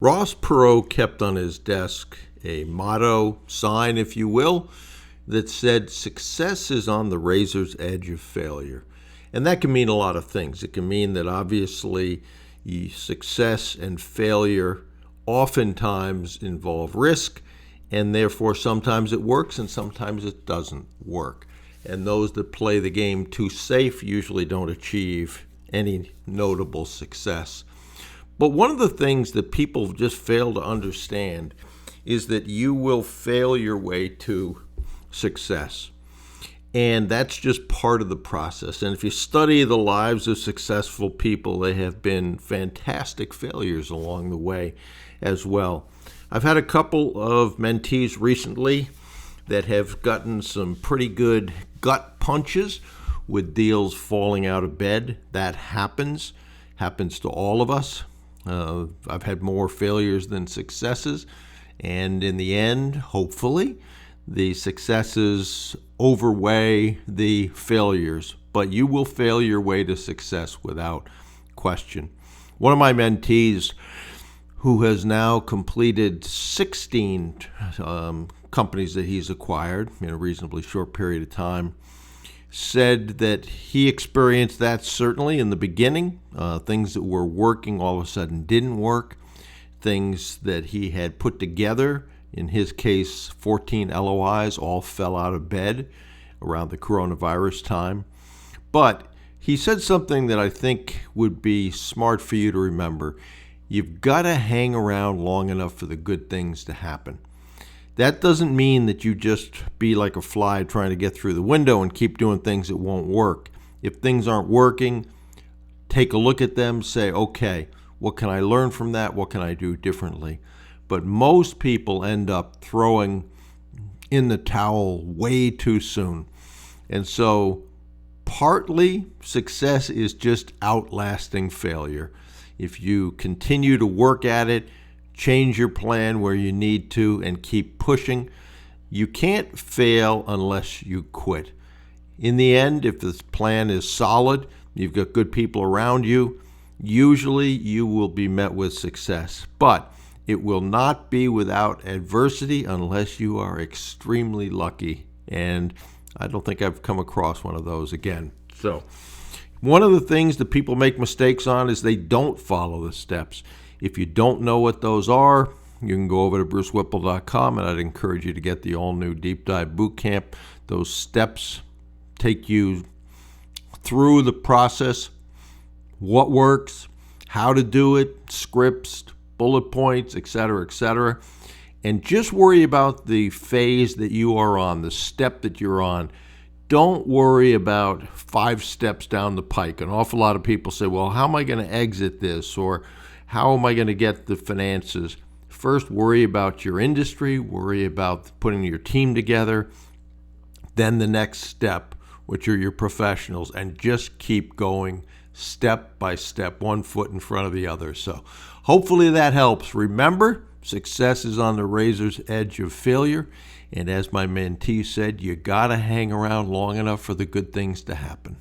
Ross Perot kept on his desk a motto, sign, if you will, that said, "Success is on the razor's edge of failure." And that can mean a lot of things. It can mean that obviously success and failure oftentimes involve risk, and therefore sometimes it works and sometimes it doesn't work. And those that play the game too safe usually don't achieve any notable success. But one of the things that people just fail to understand is that you will fail your way to success. And that's just part of the process. And if you study the lives of successful people, they have been fantastic failures along the way as well. I've had a couple of mentees recently that have gotten some pretty good gut punches with deals falling out of bed. That happens to all of us. I've had more failures than successes, and in the end, hopefully, the successes outweigh the failures, but you will fail your way to success without question. One of my mentees, who has now completed 16 companies that he's acquired in a reasonably short period of time, said that he experienced that certainly in the beginning. Things that were working all of a sudden didn't work. Things that he had put together, in his case 14 LOIs, all fell out of bed around the coronavirus time. But he said something that I think would be smart for you to remember. You've got to hang around long enough for the good things to happen. That doesn't mean that you just be like a fly trying to get through the window and keep doing things that won't work. If things aren't working, take a look at them, say, okay, what can I learn from that? What can I do differently? But most people end up throwing in the towel way too soon. And so partly success is just outlasting failure. If you continue to work at it, change your plan where you need to, and keep pushing, you can't fail unless you quit. In the end, if this plan is solid, you've got good people around you, usually you will be met with success. But it will not be without adversity unless you are extremely lucky. And I don't think I've come across one of those again. So one of the things that people make mistakes on is they don't follow the steps. If you don't know what those are, you can go over to brucewhipple.com, and I'd encourage you to get the all-new Deep Dive Bootcamp. Those steps take you through the process, what works, how to do it, scripts, bullet points, etc., etc. And just worry about the phase that you are on, the step that you're on. Don't worry about 5 steps down the pike. An awful lot of people say, well, how am I going to exit this? Or how am I going to get the finances? First, worry about your industry, worry about putting your team together. Then the next step, which are your professionals, and just keep going step by step, one foot in front of the other. So hopefully that helps. Remember, success is on the razor's edge of failure. And as my mentee said, you got to hang around long enough for the good things to happen.